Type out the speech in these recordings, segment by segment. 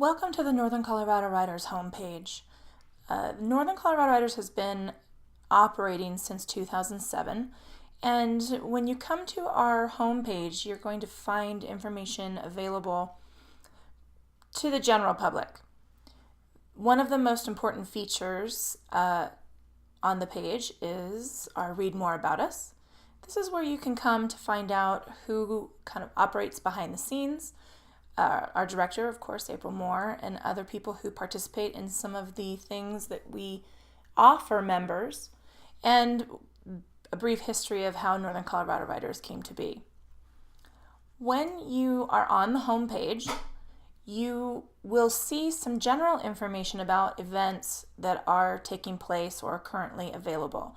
Welcome to the Northern Colorado Writers homepage. Northern Colorado Writers has been operating since 2007, and when you come to our homepage, you're going to find information available to the general public. One of the most important features on the page is our Read More About Us. This is where you can come to find out who kind of operates behind the scenes. Our director, of course, April Moore, and other people who participate in some of the things that we offer members, and a brief history of how Northern Colorado Writers came to be. When you are on the home page, you will see some general information about events that are taking place or are currently available.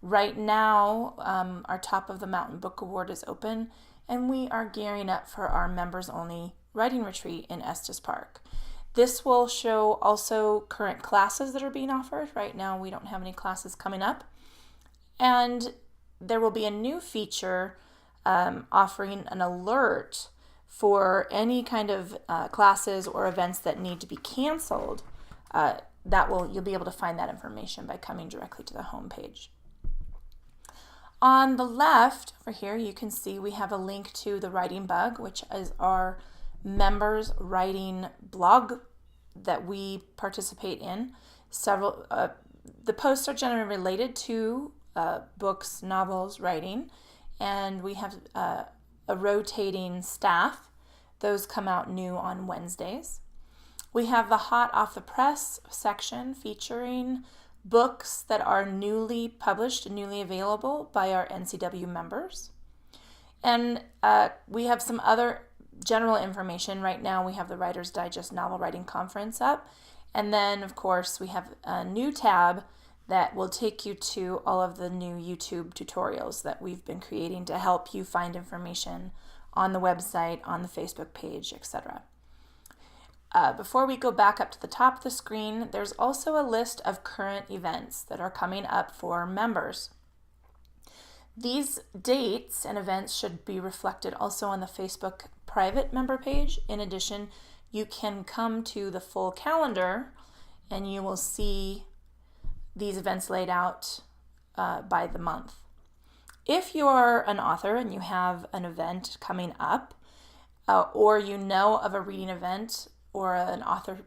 Right now, our Top of the Mountain Book Award is open, and we are gearing up for our members-only writing retreat in Estes Park. This will show also current classes that are being offered. Right now we don't have any classes coming up. And there will be a new feature offering an alert for any kind of classes or events that need to be canceled. You'll be able to find that information by coming directly to the home page. On the left over here, you can see we have a link to the Writing Bug, which is our members writing blog that we participate in. The posts are generally related to books, novels, writing, and we have a rotating staff. Those come out new on Wednesdays. We have the Hot Off the Press section featuring books that are newly published and newly available by our NCW members. And we have some other general information. Right now we have the Writer's Digest Novel Writing Conference up, and then of course we have a new tab that will take you to all of the new YouTube tutorials that we've been creating to help you find information on the website, on the Facebook page, etc. Before we go back up to the top of the screen, there's also a list of current events that are coming up for members. These dates and events should be reflected also on the Facebook private member page. In addition, you can come to the full calendar and you will see these events laid out by the month. If you're an author and you have an event coming up, or you know of a reading event or an author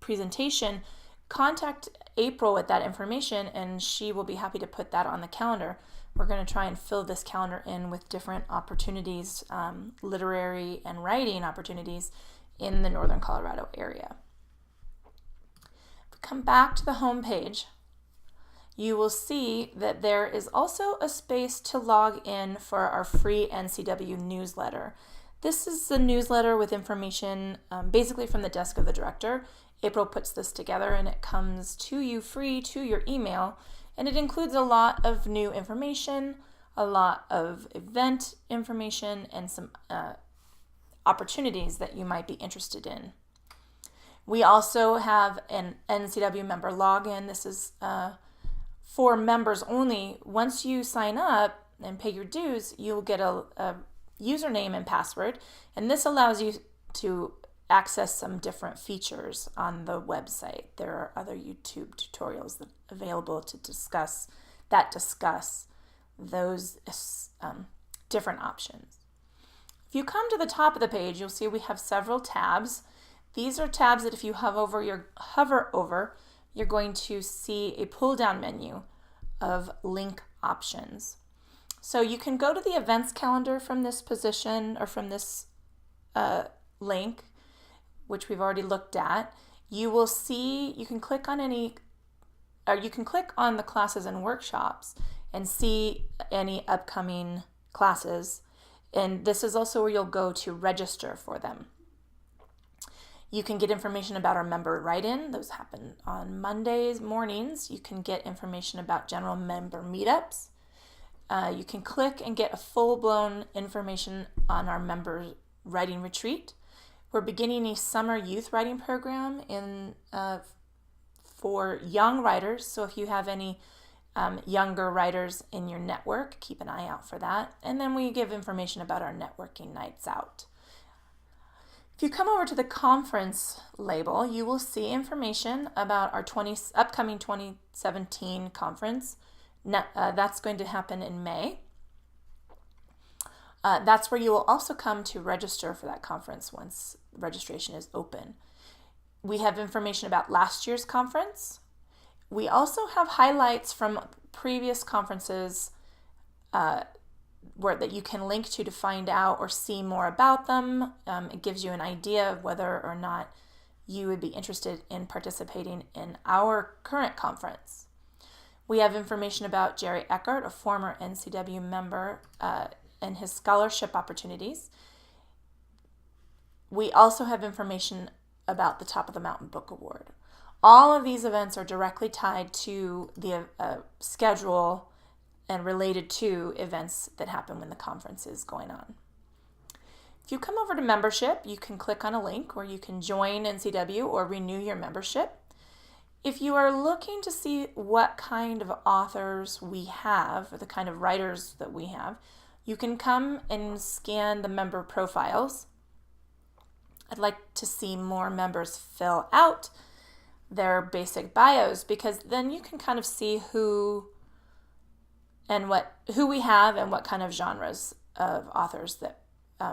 presentation, contact April with that information and she will be happy to put that on the calendar. We're going to try and fill this calendar in with different opportunities, literary and writing opportunities in the Northern Colorado area. If we come back to the home page, you will see that there is also a space to log in for our free NCW newsletter. This is a newsletter with information basically from the desk of the director. April puts this together and it comes to you free to your email, and it includes a lot of new information, a lot of event information, and some opportunities that you might be interested in. We also have an NCW member login. This is for members only. Once you sign up and pay your dues, you'll get a username and password, and this allows you to access some different features on the website. There are other YouTube tutorials that are available to discuss those different options. If you come to the top of the page, you'll see we have several tabs. These are tabs that if you hover over, you're going to see a pull-down menu of link options. So you can go to the events calendar from this position or from this link, which we've already looked at. You will see, you can click on the classes and workshops and see any upcoming classes. And this is also where you'll go to register for them. You can get information about our member write-in. Those happen on Mondays mornings. You can get information about general member meetups. You can click and get a full-blown information on our member writing retreat. We're beginning a summer youth writing program for young writers. So if you have any younger writers in your network, keep an eye out for that. And then we give information about our networking nights out. If you come over to the conference label, you will see information about our upcoming 2017 conference. That's going to happen in May. That's where you will also come to register for that conference once registration is open. We have information about last year's conference. We also have highlights from previous conferences that you can link to find out or see more about them. It gives you an idea of whether or not you would be interested in participating in our current conference. We have information about Jerry Eckert, a former NCW member, and his scholarship opportunities. We also have information about the Top of the Mountain Book Award. All of these events are directly tied to the schedule and related to events that happen when the conference is going on. If you come over to membership, you can click on a link where you can join NCW or renew your membership. If you are looking to see what kind of authors we have, or the kind of writers that we have, you can come and scan the member profiles. I'd like to see more members fill out their basic bios, because then you can kind of see who we have and what kind of genres of authors that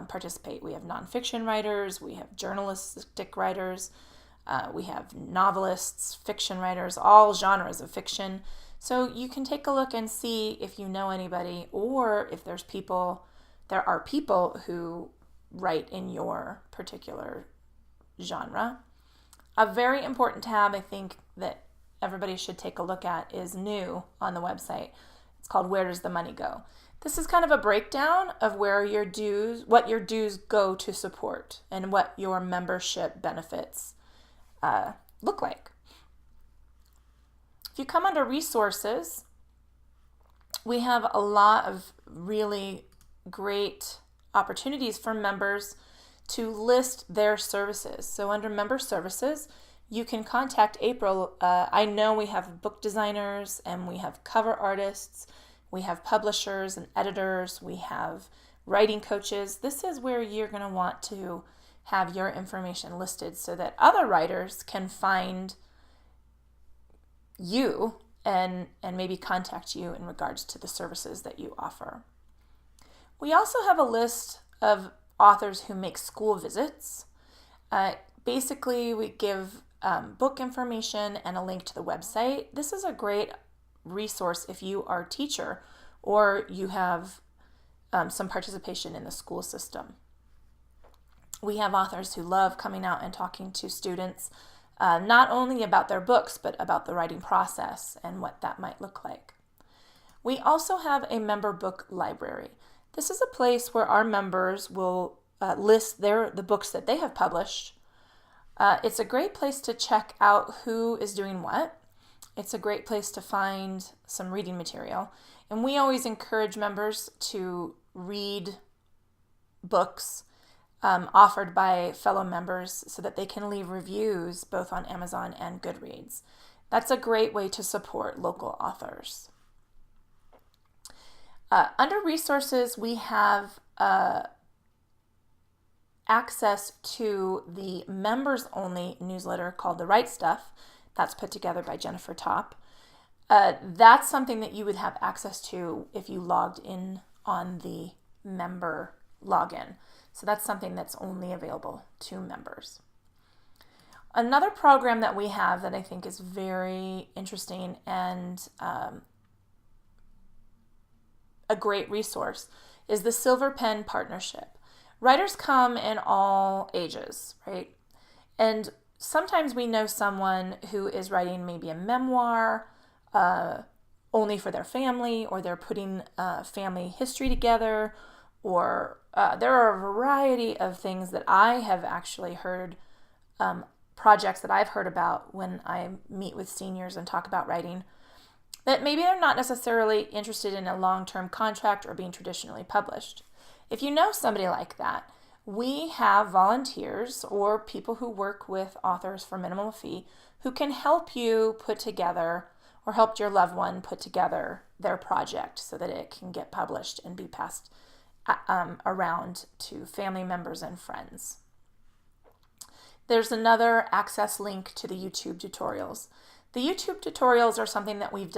participate. We have nonfiction writers, we have journalistic writers, we have novelists, fiction writers, all genres of fiction. So you can take a look and see if you know anybody, or if there are people who write in your particular genre. A very important tab I think that everybody should take a look at is new on the website. It's called Where Does the Money Go? This is kind of a breakdown of what your dues go to support and what your membership benefits look like. If you come under resources, we have a lot of really great opportunities for members to list their services. So under member services, you can contact April. I know we have book designers and we have cover artists, we have publishers and editors, we have writing coaches. This is where you're going to want to have your information listed so that other writers can find you and maybe contact you in regards to the services that you offer. We also have a list of authors who make school visits. Basically, we give book information and a link to the website. This is a great resource if you are a teacher or you have some participation in the school system. We have authors who love coming out and talking to students, not only about their books, but about the writing process and what that might look like. We also have a member book library. This is a place where our members will list the books that they have published. It's a great place to check out who is doing what. It's a great place to find some reading material. And we always encourage members to read books offered by fellow members so that they can leave reviews both on Amazon and Goodreads. That's a great way to support local authors. Under resources, we have access to the members-only newsletter called The Right Stuff. That's put together by Jennifer Topp. That's something that you would have access to if you logged in on the member login. So that's something that's only available to members. Another program that we have that I think is very interesting and a great resource is the Silver Pen Partnership. Writers come in all ages, right? And sometimes we know someone who is writing maybe a memoir only for their family, or they're putting family history together, or there are a variety of things that I have actually heard, projects that I've heard about when I meet with seniors and talk about writing, that maybe they're not necessarily interested in a long-term contract or being traditionally published. If you know somebody like that, we have volunteers or people who work with authors for minimal fee who can help you put together, or help your loved one put together, their project so that it can get published and be passed around to family members and friends. there's another access link to the YouTube tutorials. The YouTube tutorials are something that we've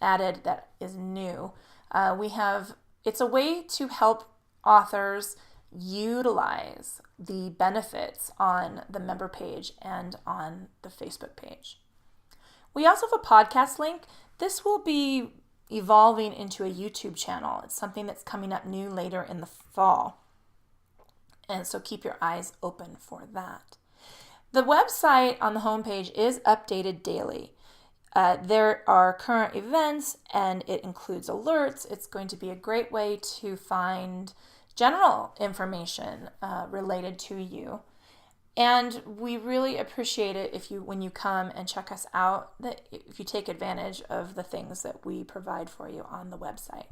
added that is new. It's a way to help authors utilize the benefits on the member page and on the Facebook page. We also have a podcast link. This will be evolving into a YouTube channel. It's something that's coming up new later in the fall. And so keep your eyes open for that. The website on the homepage is updated daily. There are current events and it includes alerts. It's going to be a great way to find general information related to you. And we really appreciate it when you come and check us out, if you take advantage of the things that we provide for you on the website.